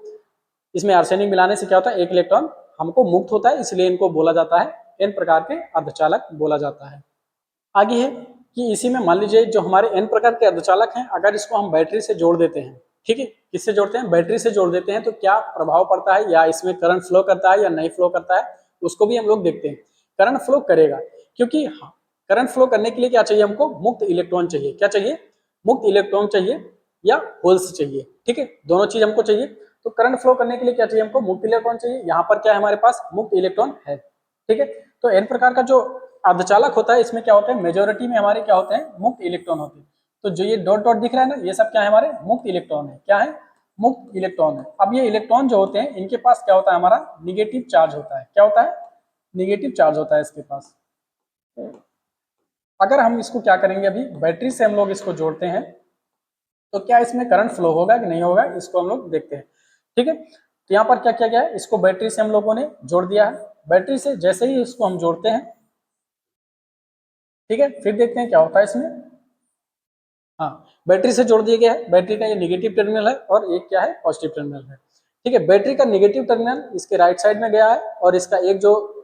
इसमें आर्सेनिक मिलाने से क्या होता है, एक इलेक्ट्रॉन हमको मुक्त होता है, इसलिए इनको बोला जाता है एन प्रकार के अर्धचालक बोला जाता है। आगे है कि इसी में मान लीजिए जो हमारे एन प्रकार के अर्धचालक हैं, अगर इसको हम बैटरी से जोड़ देते हैं, ठीक है, किससे जोड़ते हैं, बैटरी से जोड़ देते हैं, तो क्या प्रभाव पड़ता है, या इसमें करंट फ्लो करता है या नहीं फ्लो करता है, उसको भी हम लोग देखते हैं। करंट फ्लो करेगा, क्योंकि करंट फ्लो करने के लिए क्या चाहिए हमको, मुक्त इलेक्ट्रॉन चाहिए। क्या चाहिए, मुक्त इलेक्ट्रॉन चाहिए या होल्स चाहिए। ठीक है, दोनों चीज हमको चाहिए। तो करंट फ्लो करने के लिए क्या चाहिए हमको, मुक्त इलेक्ट्रॉन चाहिए। यहाँ पर क्या है, हमारे पास मुक्त इलेक्ट्रॉन है। ठीक है, तो एन प्रकार का जो अर्धचालक होता है, इसमें क्या होता है, मेजोरिटी में हमारे क्या होते हैं, मुक्त इलेक्ट्रॉन होते हैं। तो जो ये डॉट डॉट दिख रहा है ना, ये सब क्या है, हमारे मुक्त इलेक्ट्रॉन है। क्या है, मुक्त इलेक्ट्रॉन है। अब ये इलेक्ट्रॉन जो होते हैं, इनके पास क्या होता है, हमारा निगेटिव चार्ज होता है। क्या होता है, निगेटिव चार्ज होता है इसके पास। अगर हम इसको क्या करेंगे, अभी बैटरी से हम लोग इसको जोड़ते हैं, तो क्या इसमें करंट फ्लो होगा कि नहीं होगा, इसको हम लोग देखते हैं। ठीक है, तो यहाँ पर क्या किया गया है, इसको बैटरी से हम लोगों ने जोड़ दिया है। बैटरी से जैसे ही इसको हम जोड़ते हैं, ठीक है, फिर देखते हैं क्या होता है इसमें। हाँ, बैटरी से जोड़ दिया गया है। बैटरी का ये निगेटिव टर्मिनल है और एक क्या है, पॉजिटिव टर्मिनल है। ठीक है, बैटरी का निगेटिव टर्मिनल इसके राइट साइड में गया है और इसका एक जो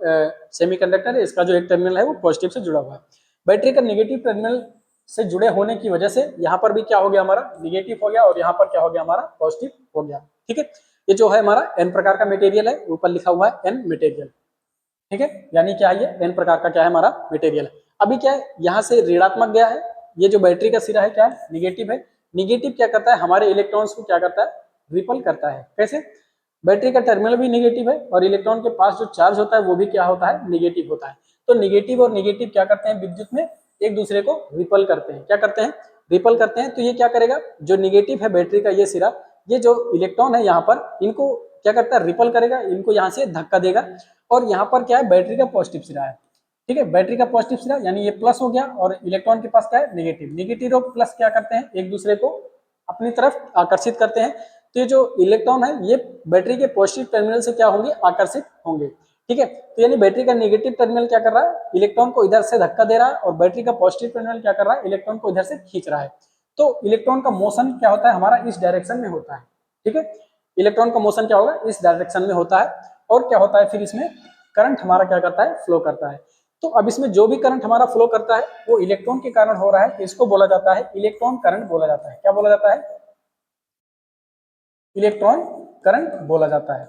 सेमीकंडक्टर है, इसका जो एक टर्मिनल है वो पॉजिटिव से जुड़ा हुआ है। बैटरी का निगेटिव टर्मिनल से जुड़े होने की वजह से यहाँ पर भी क्या हो गया, हमारा निगेटिव हो गया, और यहाँ पर क्या हो गया, हमारा पॉजिटिव हो गया। ठीक है, ये जो है हमारा एन प्रकार का मटेरियल है, ऊपर लिखा हुआ है एन मटेरियल। ठीक है, यानी क्या है, ये एन प्रकार का क्या है, हमारा मटेरियल है। अभी क्या है, यहाँ से ऋणात्मक गया है, ये जो बैटरी का सिरा है क्या है, निगेटिव है। निगेटिव क्या करता है, हमारे इलेक्ट्रॉन्स को क्या करता है, रिपल करता है। कैसे, बैटरी का टर्मिनल भी निगेटिव है और इलेक्ट्रॉन के पास जो चार्ज होता है वो भी क्या होता है, निगेटिव होता है। तो निगेटिव और निगेटिव क्या करते हैं, विद्युत में एक दूसरे को रिपल करते हैं। क्या करते हैं, रिपल करते हैं। तो ये क्या करेगा, जो निगेटिव है बैटरी का ये सिरा, ये जो इलेक्ट्रॉन है यहाँ पर, इनको क्या करता है, रिपल करेगा, इनको यहाँ से धक्का देगा। और यहाँ पर क्या है, बैटरी का पॉजिटिव सिरा है। ठीक है, बैटरी का पॉजिटिव सिरा यानी ये प्लस हो गया, और इलेक्ट्रॉन के पास क्या है, नेगेटिव। नेगेटिव और प्लस क्या करते हैं, एक दूसरे को अपनी तरफ आकर्षित करते हैं। तो ये जो इलेक्ट्रॉन है, ये बैटरी के पॉजिटिव टर्मिनल से क्या होंगे, आकर्षित होंगे। ठीक है, तो यानी बैटरी का नेगेटिव टर्मिनल क्या कर रहा है, इलेक्ट्रॉन को इधर से धक्का दे रहा है, और बैटरी का पॉजिटिव टर्मिनल क्या कर रहा है, इलेक्ट्रॉन को इधर से खींच रहा है। तो इलेक्ट्रॉन का मोशन क्या होता है, हमारा इस डायरेक्शन में होता है। ठीक है, इलेक्ट्रॉन का मोशन क्या होगा, इस डायरेक्शन में होता है। और क्या होता है, फिर इसमें करंट हमारा क्या करता है, फ्लो करता है। तो अब इसमें जो भी करंट हमारा फ्लो करता है वो इलेक्ट्रॉन के कारण हो रहा है, तो इसको बोला जाता है इलेक्ट्रॉन करंट बोला जाता है। क्या बोला जाता है, इलेक्ट्रॉन करंट बोला जाता है।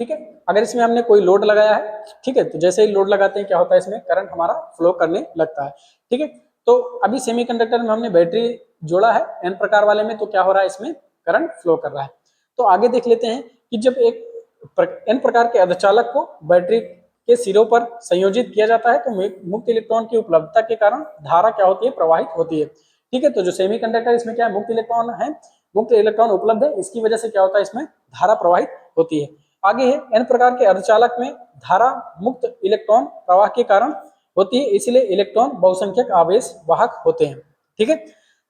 ठीक है, अगर इसमें हमने कोई लोड लगाया है, ठीक है, तो जैसे ही लोड लगाते हैं क्या होता है, इसमें करंट हमारा फ्लो करने लगता है। ठीक है, तो अभी सेमीकंडक्टर में हमने बैटरी जोड़ा है एन प्रकार वाले में, तो क्या हो रहा है, इसमें करंट फ्लो कर रहा है। तो आगे देख लेते हैं कि जब एक एन प्रकार के अर्धचालक को बैटरी के सिरों पर संयोजित किया जाता है, तो मुक्त इलेक्ट्रॉन की उपलब्धता के कारण धारा क्या होती है, प्रवाहित होती है। ठीक है, तो जो सेमीकंडक्टर इसमें क्या है, मुक्त इलेक्ट्रॉन है, मुक्त इलेक्ट्रॉन उपलब्ध है, इसकी वजह से क्या होता है, इसमें धारा प्रवाहित होती है। आगे है, एन प्रकार के अर्धचालक में धारा मुक्त इलेक्ट्रॉन प्रवाह के कारण होती है, इसलिए इलेक्ट्रॉन बहुसंख्यक आवेश वाहक होते हैं। ठीक है,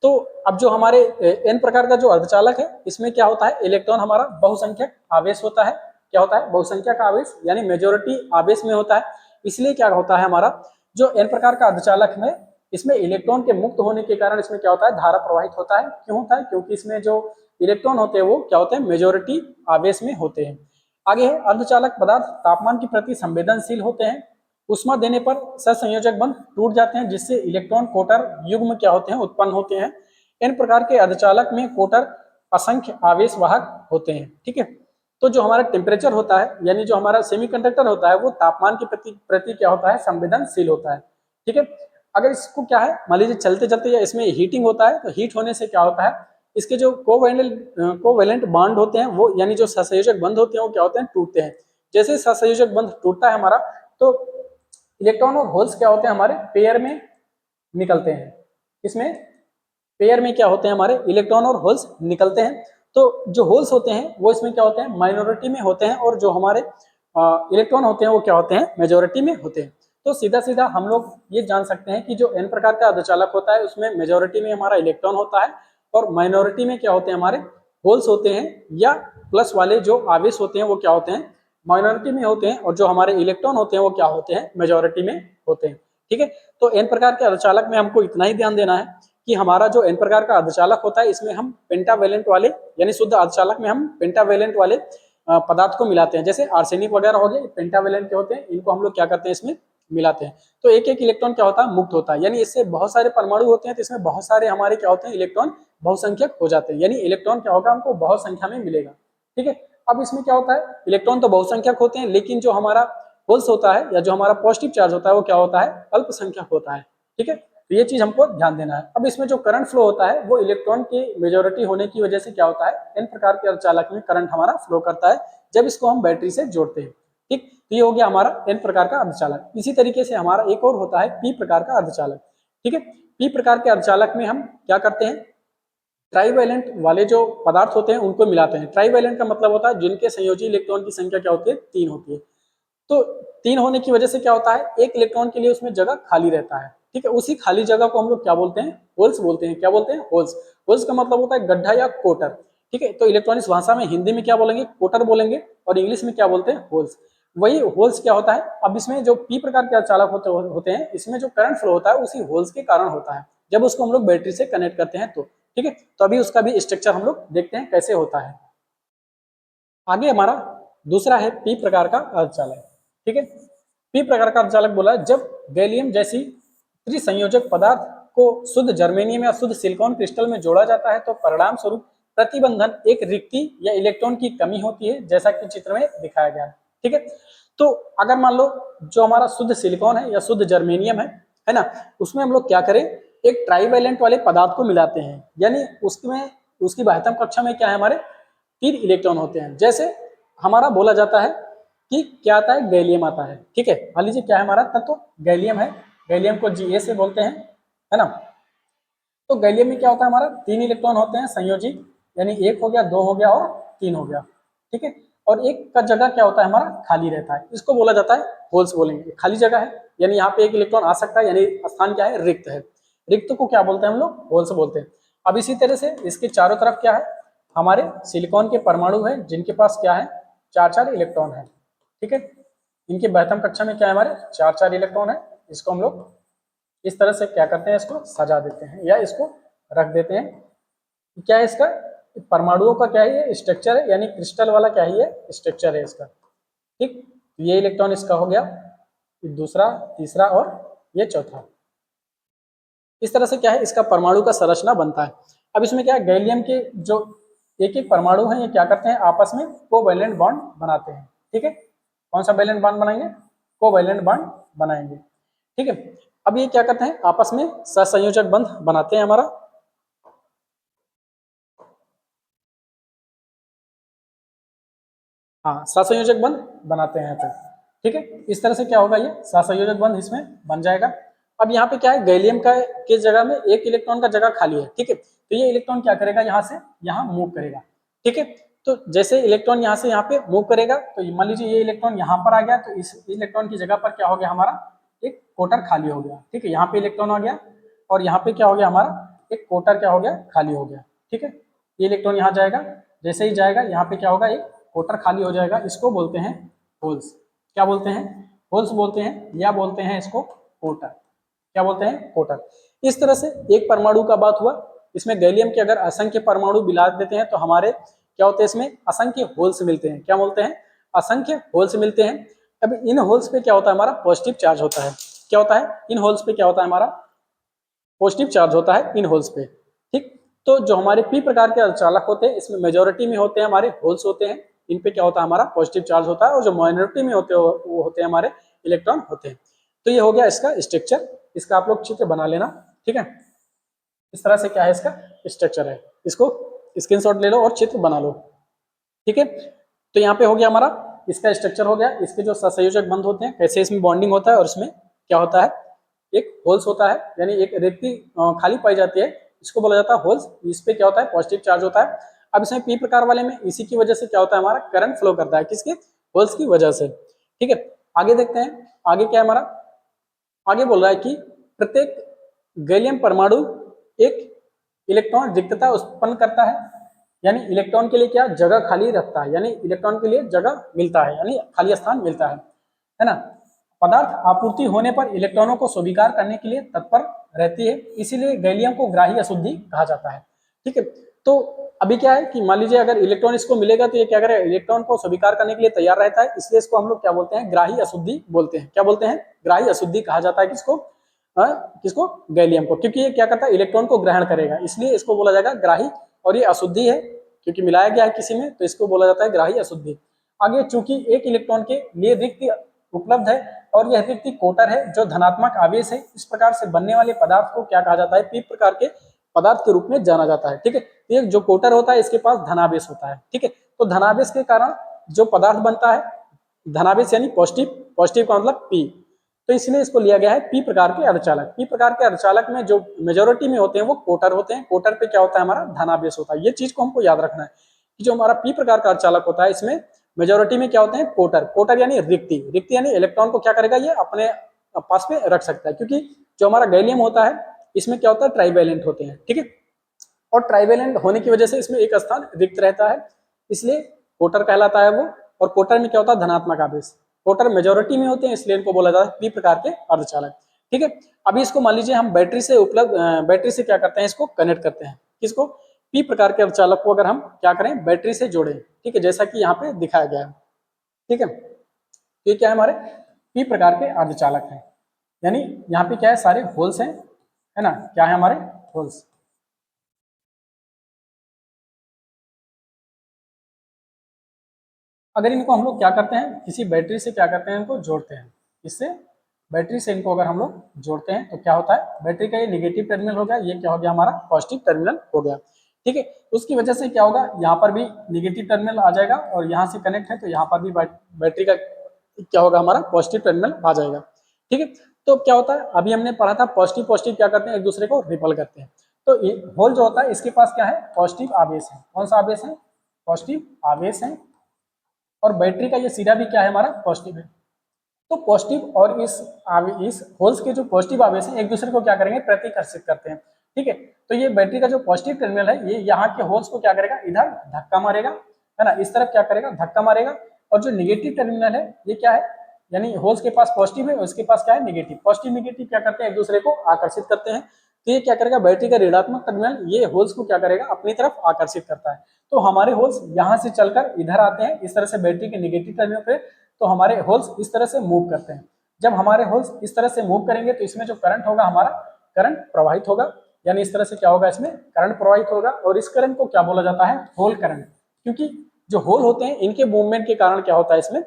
तो अब जो हमारे एन प्रकार का जो अर्धचालक है, इसमें क्या होता है, इलेक्ट्रॉन हमारा बहुसंख्यक आवेश होता है। क्या होता है, बहुसंख्यक आवेश, यानी मेजोरिटी आवेश में होता है। इसलिए क्या होता है, हमारा जो एन प्रकार का अर्धचालक में, इसमें इलेक्ट्रॉन के मुक्त होने के कारण इसमें क्या होता है, धारा प्रवाहित होता है। क्यों होता है, क्योंकि इसमें जो इलेक्ट्रॉन होते हैं वो क्या होते हैं, मेजोरिटी आवेश में होते हैं। आगे है, अर्धचालक पदार्थ तापमान के प्रति संवेदनशील होते हैं। उष्मा देने पर सहसंयोजक बंध टूट जाते हैं, जिससे इलेक्ट्रॉन कोटर युग्म क्या होते हैं, उत्पन्न होते हैं। इन प्रकार के अर्धचालक में कोटर असंख्य आवेश वाहक होते हैं। ठीक है, तो जो हमारा टेम्परेचर होता है, यानी जो हमारा सेमीकंडक्टर होता है, वो तापमान के प्रति क्या होता है, संवेदनशील होता है। ठीक है, अगर इसको क्या है, मान लीजिए चलते चलते या इसमें हीटिंग होता है, तो हीट होने से क्या होता है, इसके जो कोवेलेंट बॉन्ड होते हैं वो, यानी जो सहसंयोजक बंध होते हैं वो क्या होते हैं, टूटते हैं। जैसे सहसंयोजक बंध टूटता है हमारा, तो इलेक्ट्रॉन और होल्स क्या होते हैं, हमारे पेयर में निकलते हैं। इसमें पेयर में क्या होते हैं, हमारे इलेक्ट्रॉन और होल्स निकलते हैं। तो जो होल्स होते हैं वो इसमें क्या होते हैं, माइनॉरिटी में होते हैं, और जो हमारे इलेक्ट्रॉन होते हैं वो क्या होते हैं, मेजोरिटी में होते हैं। तो सीधा सीधा हम लोग ये जान सकते हैं कि जो n प्रकार का अर्धचालक होता है उसमें मेजोरिटी में हमारा इलेक्ट्रॉन होता है, और माइनॉरिटी में क्या होते हैं, हमारे होल्स होते हैं, या प्लस वाले जो आवेश होते हैं वो क्या होते हैं, माइनॉरिटी में होते हैं, और जो हमारे इलेक्ट्रॉन होते हैं वो क्या होते हैं, मेजोरिटी में होते हैं। ठीक है, तो n प्रकार के अर्धचालक में हमको इतना ही ध्यान देना है कि हमारा जो n प्रकार का अर्धचालक होता है इसमें हम पेंटावेलेंट वाले, यानी शुद्ध अर्धचालक में हम पेंटावेलेंट वाले पदार्थ को मिलाते हैं। जैसे आर्सेनिक वगैरह हो गए, पेंटावेलेंट के होते हैं, इनको हम लोग क्या करते हैं, इसमें मिलाते हैं। तो एक एक इलेक्ट्रॉन क्या होता है, मुक्त होता है, यानी इससे बहुत सारे परमाणु होते हैं, तो इसमें बहुत सारे हमारे क्या होते हैं, इलेक्ट्रॉन बहुसंख्यक हो जाते हैं, यानी इलेक्ट्रॉन क्या होगा, हमको बहुत संख्या में मिलेगा। ठीक है, अब इसमें क्या होता है, इलेक्ट्रॉन तो बहुसंख्यक होते हैं, लेकिन जो हमारा होल्स होता है या जो हमारा पॉजिटिव चार्ज होता है वो क्या होता है, अल्पसंख्यक होता है। ठीक है, तो ये चीज हमको ध्यान देना है। अब इसमें जो करंट फ्लो होता है वो इलेक्ट्रॉन की मेजोरिटी होने की वजह से क्या होता है, n प्रकार के अर्धचालक में करंट हमारा फ्लो करता है जब इसको हम बैटरी से जोड़ते हैं। ठीक, तो ये हो गया हमारा n प्रकार का अर्धचालक। इसी तरीके से हमारा एक और होता है p प्रकार का अर्धचालक। ठीक है, p प्रकार के अर्धचालक में हम क्या करते हैं, ट्राईवैलेंट वाले जो पदार्थ होते हैं उनको मिलाते हैं। ट्राईवैलेंट का मतलब होता है जिनके संयोजी इलेक्ट्रॉन की संख्या क्या होती है, 3 होती है। तो 3 होने की वजह से क्या होता है, एक इलेक्ट्रॉन के लिए उसमें जगह खाली रहता है। ठीक है, उसी खाली जगह को हम लोग क्या बोलते हैं, होल्स बोलते हैं। क्या बोलते हैं, होल्स। होल्स का मतलब होता है गड्ढा या कोटर। ठीक है, तो इलेक्ट्रॉनिक्स भाषा में हिंदी में क्या बोलेंगे, कोटर बोलेंगे, और इंग्लिश में क्या बोलते हैं, होल्स। वही होल्स क्या होता है, अब इसमें जो पी प्रकार के चालक होते हैं, इसमें जो करंट फ्लो होता है उसी होल्स के कारण होता है, जब उसको हम लोग बैटरी से कनेक्ट करते हैं तो। ठीक है, तो अभी उसका भी स्ट्रक्चर हम लोग देखते हैं कैसे होता है। आगे हमारा दूसरा है पी प्रकार का अर्धचालक। ठीक है, पी प्रकार का अर्धचालक बोला जब गैलियम जैसी त्रिसंयोजक पदार्थ को शुद्ध जर्मेनियम या शुद्ध सिलिकॉन क्रिस्टल में जोड़ा जाता है तो परिणाम स्वरूप प्रतिबंधन एक रिक्ति या इलेक्ट्रॉन की कमी होती है, जैसा कि चित्र में दिखाया गया है। ठीक है, तो अगर मान लो जो हमारा शुद्ध सिलिकॉन है या शुद्ध जर्मेनियम है ना, उसमें हम लोग क्या करें, एक ट्राईवैलेंट वाले पदार्थ को मिलाते हैं, यानी उसमें उसकी बाह्यतम कक्षा में क्या है, हमारे 3 इलेक्ट्रॉन होते हैं। जैसे हमारा बोला जाता है कि क्या आता है, गैलियम आता है। ठीक है, मान लीजिए क्या है हमारा तत्व, गैलियम है, गैलियम को Ga से बोलते हैं, है ना। तो गैलियम में क्या होता है, हमारा 3 इलेक्ट्रॉन होते हैं संयोजी, यानी 1 हो गया, 2 हो गया और 3 हो गया। ठीक है, और एक का जगह क्या होता है, हमारा खाली रहता है, इसको बोला जाता है होल्स बोलेंगे। खाली जगह है, यानी यहाँ पे एक इलेक्ट्रॉन आ सकता है, यानी स्थान क्या है, रिक्त है। रिक्त को क्या बोलते हैं हम लोग, होल्स बोलते हैं। अब इसी तरह से इसके चारों तरफ क्या है, हमारे सिलिकॉन के परमाणु है, जिनके पास क्या है, 4-4 इलेक्ट्रॉन है। ठीक है, इनकी बाह्यतम कक्षा में क्या है, हमारे 4-4 इलेक्ट्रॉन है। इसको हम लोग इस तरह से क्या करते हैं, इसको सजा देते हैं या इसको रख देते हैं। क्या है इसका, परमाणुओं का क्या है, ये स्ट्रक्चर है, यानी क्रिस्टल वाला क्या है, ये स्ट्रक्चर है इसका। ठीक, ये इलेक्ट्रॉन इसका हो गया, दूसरा, तीसरा और ये चौथा। इस तरह से क्या है, इसका परमाणु का संरचना बनता है। अब इसमें क्या है, गैलियम के जो एक एक परमाणु है ये क्या करते हैं, आपस में कोवैलेंट बॉन्ड बनाते हैं। ठीक है, कौन सा वैलेंट बॉन्ड बनाएंगे, कोवैलेंट बॉन्ड बनाएंगे। ठीक है, अब ये क्या करते हैं, आपस में सहसंयोजक बंध बनाते हैं हमारा। हाँ, सहसंयोजक बंध बनाते हैं तो। ठीक है, इस तरह से क्या होगा, ये सहसंयोजक बंध इसमें बन जाएगा। अब यहाँ पे क्या है, गैलियम का के जगह में एक इलेक्ट्रॉन का जगह खाली है। ठीक है, तो ये इलेक्ट्रॉन क्या करेगा, यहाँ से यहाँ मूव करेगा। ठीक है, तो जैसे इलेक्ट्रॉन यहाँ से यहाँ पे मूव करेगा, तो मान लीजिए ये इलेक्ट्रॉन यहाँ पर आ गया, तो इस इलेक्ट्रॉन की जगह पर क्या हो गया, हमारा एक कोटर खाली हो गया। ठीक है, यहाँ पे इलेक्ट्रॉन आ गया और यहाँ पे क्या हो गया, हमारा एक कोटर क्या हो गया, खाली हो गया। ठीक है, ये इलेक्ट्रॉन यहाँ जाएगा, जैसे ही जाएगा यहाँ पे क्या होगा, एक कोटर खाली हो जाएगा। इसको बोलते हैं होल्स। क्या बोलते हैं, होल्स बोलते हैं, या बोलते हैं इसको कोटर। क्या बोलते हैं, कोटर। इस तरह से एक परमाणु का बात हुआ। इसमें गैलियम के अगर असंख्य परमाणु मिला देते हैं तो हमारे क्या होते हैं, इसमें असंख्य होल्स मिलते हैं। क्या बोलते हैं, असंख्य होल्स मिलते हैं। अब इन होल्स पे क्या होता है, हमारा पॉजिटिव चार्ज होता है। क्या होता है, इन होल्स पे क्या होता है, हमारा पॉजिटिव चार्ज होता है इन होल्स पे। ठीक, तो जो हमारे पी प्रकार के अर्धचालक होते हैं इसमें मेजोरिटी में होते हैं हमारे होल्स होते हैं, इन पे क्या होता है, हमारा पॉजिटिव चार्ज होता है, और जो माइनॉरिटी में होते हैं वो होते हैं हमारे इलेक्ट्रॉन होते हैं। तो ये हो गया इसका स्ट्रक्चर, इसका आप लोग चित्र बना लेना। ठीक है, इस तरह से क्या है इसका स्ट्रक्चर है। इसको स्क्रीनशॉट ले लो और चित्र बना लो। ठीक है, तो यहाँ पे हो गया हमारा इसका स्ट्रक्चर हो गया, इसके जो सहसंयोजक बंध होते हैं कैसे इसमें बॉन्डिंग होता है और इसमें क्या होता है, एक होल्स होता है, यानी एक रिक्ति खाली पाई जाती है, इसको बोला जाता है होल्स। इस पे क्या होता है, पॉजिटिव चार्ज होता है। अब इसमें पी प्रकार वाले में इसी की वजह से क्या होता है, हमारा करंट फ्लो करता है, किसके, होल्स की वजह से। ठीक है, आगे देखते हैं, आगे क्या है हमारा, आगे बोल रहा है कि प्रत्येक गैलियम परमाणु एक इलेक्ट्रॉन रिक्तता उत्पन्न करता है, यानी इलेक्ट्रॉन के लिए क्या जगह खाली रखता है, यानी इलेक्ट्रॉन के लिए जगह मिलता है, यानी खाली स्थान मिलता है ना। पदार्थ आपूर्ति होने पर इलेक्ट्रॉनों को स्वीकार करने के लिए तत्पर रहती है, इसीलिए गैलियम को ग्राही अशुद्धि कहा जाता है। ठीक है, तो अभी क्या है कि मान लीजिए अगर इलेक्ट्रॉन इसको मिलेगा तो ये क्या करेगा, इलेक्ट्रॉन को स्वीकार करने के लिए तैयार रहता है, इसलिए इसको हम लोग क्या बोलते हैं, ग्राही अशुद्धि बोलते हैं। क्या बोलते हैं, ग्राही अशुद्धि कहा जाता है किसको, किसको, गैलियम को, क्योंकि ये क्या करता है, इलेक्ट्रॉन को ग्रहण करेगा, इसलिए इसको बोला जाएगा ग्राही। और ये अशुद्धि है क्योंकि मिलाया गया है किसी में, तो इसको बोला जाता है ग्राही अशुद्धि। आगे चूंकि एक इलेक्ट्रॉन के लिए रिक्ति उपलब्ध है और यह रिक्ति कोटर है जो धनात्मक आवेश है, इस प्रकार से बनने वाले पदार्थ को क्या कहा जाता है, पी प्रकार के पदार्थ के रूप में जाना जाता है। ठीक है, तो ये जो कोटर होता है इसके पास धनावेश होता है। ठीक है, तो धनावेश के कारण जो पदार्थ बनता है, धनावेश यानी पॉजिटिव, पॉजिटिव का मतलब पी, तो इसलिए इसको लिया गया है पी प्रकार के अर्धचालक। पी प्रकार के अर्धचालक में जो मेजोरिटी में होते हैं वो कोटर होते हैं, कोटर पे क्या होता है, हमारा धनावेश होता है। ये चीज को हमको याद रखना है कि जो हमारा पी प्रकार का अर्धचालक होता है इसमें मेजोरिटी में क्या होते हैं, कोटर, कोटर यानी रिक्ति, रिक्ति यानी इलेक्ट्रॉन को क्या करेगा, ये अपने पास में रख सकता है, क्योंकि जो हमारा गैलियम होता है इसमें क्या होता है, ट्राइवेलेंट होते हैं। ठीक है, और ट्राइवेलेंट होने की वजह से इसमें एक स्थान रिक्त रहता है, इसलिए कोटर कहलाता है वो। और कोटर में क्या होता है, धनात्मक आवेश, कोटर मेजोरिटी में होते हैं, इसलिए इनको बोला जाता है पी प्रकार के अर्धचालक। ठीक है, अभी इसको मान लीजिए हम बैटरी से उपलब्ध, बैटरी से क्या करते हैं, इसको कनेक्ट करते हैं, किसको, पी प्रकार के अर्धचालक को अगर हम क्या करें, बैटरी से जोड़ें। ठीक है, जैसा कि यहाँ पे दिखाया गया है। ठीक है, तो ये क्या है, हमारे पी प्रकार के अर्धचालक हैं, यानी यहाँ पे क्या है, सारे होल्स हैं, है ना, क्या है हमारे होल्स। अगर इनको हम लोग क्या करते हैं, किसी बैटरी से क्या करते हैं, इनको जोड़ते हैं, इससे बैटरी से इनको अगर हम लोग जोड़ते हैं तो क्या होता है, बैटरी का ये निगेटिव टर्मिनल हो गया, ये क्या हो गया, हमारा पॉजिटिव टर्मिनल हो गया। ठीक है, उसकी वजह से क्या होगा, यहाँ पर भी निगेटिव टर्मिनल आ जाएगा और यहाँ से कनेक्ट है तो यहाँ पर भी बैटरी का क्या होगा, हमारा पॉजिटिव टर्मिनल आ जाएगा। ठीक है, तो क्या होता है, अभी हमने पढ़ा था पॉजिटिव पॉजिटिव क्या करते हैं, एक दूसरे को रिपल करते हैं। तो होल जो होता है इसके पास क्या है, पॉजिटिव आवेश है, कौन सा आवेश है, पॉजिटिव आवेश है, और बैटरी का ये सीधा भी क्या है, हमारा पॉजिटिव है। तो पॉजिटिव और इस होल्स के जो पॉजिटिव आवेश हैं एक दूसरे को क्या करेंगे, प्रतिकर्षित करते हैं। ठीक है, तो ये बैटरी का जो पॉजिटिव टर्मिनल है ये यहाँ के होल्स को क्या करेगा, इधर धक्का मारेगा, है ना, इस तरफ क्या करेगा, धक्का मारेगा। और जो निगेटिव टर्मिनल है ये क्या है, यानी होल्स के पास पॉजिटिव है, उसके पास क्या है, निगेटिव। पॉजिटिव निगेटिव क्या करते हैं, एक दूसरे को आकर्षित करते हैं। तो ये क्या करेगा, बैटरी का ऋणात्मक टर्मिनल ये होल्स को क्या करेगा, अपनी तरफ आकर्षित करता है। तो हमारे होल्स यहाँ से चलकर इधर आते हैं, इस तरह से बैटरी के निगेटिव टर्मिनल पे, तो हमारे होल्स इस तरह से मूव करते हैं। जब हमारे होल्स इस तरह से मूव करेंगे तो इसमें जो करंट होगा, हमारा करंट प्रवाहित होगा, यानी इस तरह से क्या होगा, इसमें करंट प्रवाहित होगा। और इस करंट को क्या बोला जाता है, होल करंट, क्योंकि जो होल होते हैं इनके मूवमेंट के कारण क्या होता है, इसमें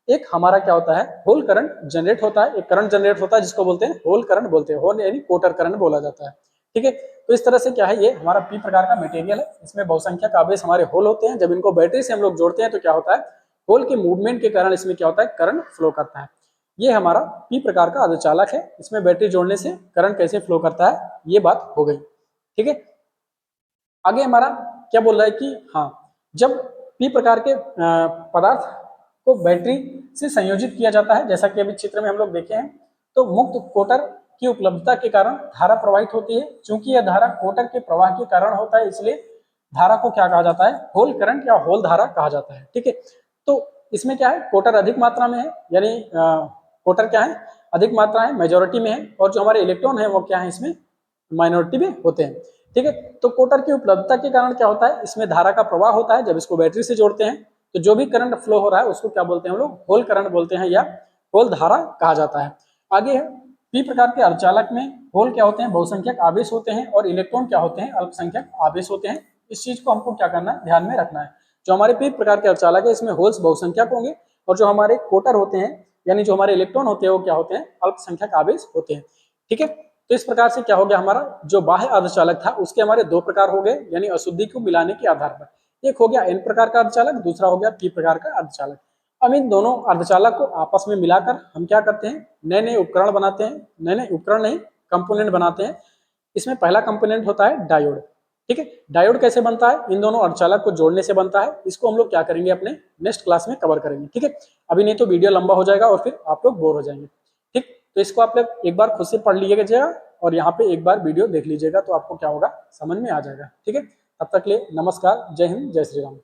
एक हमारा क्या होता है, होल करंट जनरेट होता है, एक करंट जनरेट होता है जिसको बोलते हैं होल करंट बोलते हैं, होल यानी कोटर करंट बोला जाता है। ठीक है, तो इस तरह से क्या है, ये हमारा पी प्रकार का मटेरियल है, इसमें बहुसंख्यक आवेश हमारे होल होते हैं। जब इनको बैटरी से हम लोग जोड़ते हैं तो क्या होता है, होल के मूवमेंट के कारण इसमें क्या होता है, करंट फ्लो करता है। ये हमारा पी प्रकार का अर्धचालक है, इसमें बैटरी जोड़ने से करंट कैसे फ्लो करता है, ये बात हो गई। ठीक है, आगे हमारा क्या बोल रहा है कि हाँ, जब पी प्रकार के पदार्थ को बैटरी से संयोजित किया जाता है, जैसा कि अभी चित्र में हम लोग देखे हैं, तो मुक्त कोटर की उपलब्धता के कारण धारा प्रवाहित होती है। चूंकि यह धारा कोटर के प्रवाह के कारण होता है, इसलिए धारा को क्या कहा जाता है, होल करंट या होल धारा कहा जाता है। ठीक है, तो इसमें क्या है, कोटर अधिक मात्रा में है, यानी कोटर क्या है, अधिक मात्रा है, मेजोरिटी में है, और जो हमारे इलेक्ट्रॉन है वो क्या है, इसमें माइनॉरिटी में होते हैं। ठीक है, तो कोटर की उपलब्धता के कारण क्या होता है, इसमें धारा का प्रवाह होता है। जब इसको बैटरी से जोड़ते हैं तो जो भी करंट फ्लो हो रहा है उसको क्या बोलते हैं हम लोग, होल करंट बोलते हैं या होल धारा कहा जाता है। आगे है, पी प्रकार के अर्धचालक में होल क्या होते हैं, बहुसंख्यक आवेश होते हैं, और इलेक्ट्रॉन क्या होते हैं, अल्पसंख्यक आवेश होते हैं। इस चीज को हमको क्या करना है, ध्यान में रखना है। जो हमारे पी प्रकार के अर्धचालक है इसमें होल्स बहुसंख्यक होंगे, और जो हमारे कोटर होते हैं यानी जो हमारे इलेक्ट्रॉन होते हैं वो क्या होते हैं, अल्पसंख्यक आवेश होते हैं। ठीक है, तो इस प्रकार से क्या हो गया, हमारा जो बाह्य अर्धचालक था उसके हमारे दो प्रकार हो गए, यानी अशुद्धि को मिलाने के आधार पर। एक हो गया एन प्रकार का अर्धचालक, दूसरा हो गया पी प्रकार का अर्धचालक। अब इन दोनों अर्धचालक को आपस में मिलाकर हम क्या करते हैं, नए नए उपकरण बनाते हैं, नए नए उपकरण नहीं कंपोनेंट बनाते हैं। इसमें पहला कंपोनेंट होता है डायोड। ठीक है, डायोड कैसे बनता है, इन दोनों अर्धचालक को जोड़ने से बनता है। इसको हम लोग क्या करेंगे, अपने नेक्स्ट क्लास में कवर करेंगे। ठीक है, अभी नहीं तो वीडियो लंबा हो जाएगा और फिर आप लोग बोर हो जाएंगे। ठीक, तो इसको आप लोग एक बार खुद से पढ़ लीजिएगा और यहाँ पे एक बार वीडियो देख लीजिएगा, तो आपको क्या होगा, समझ में आ जाएगा। ठीक है, तब तक के लिए नमस्कार, जय हिंद, जय श्री राम।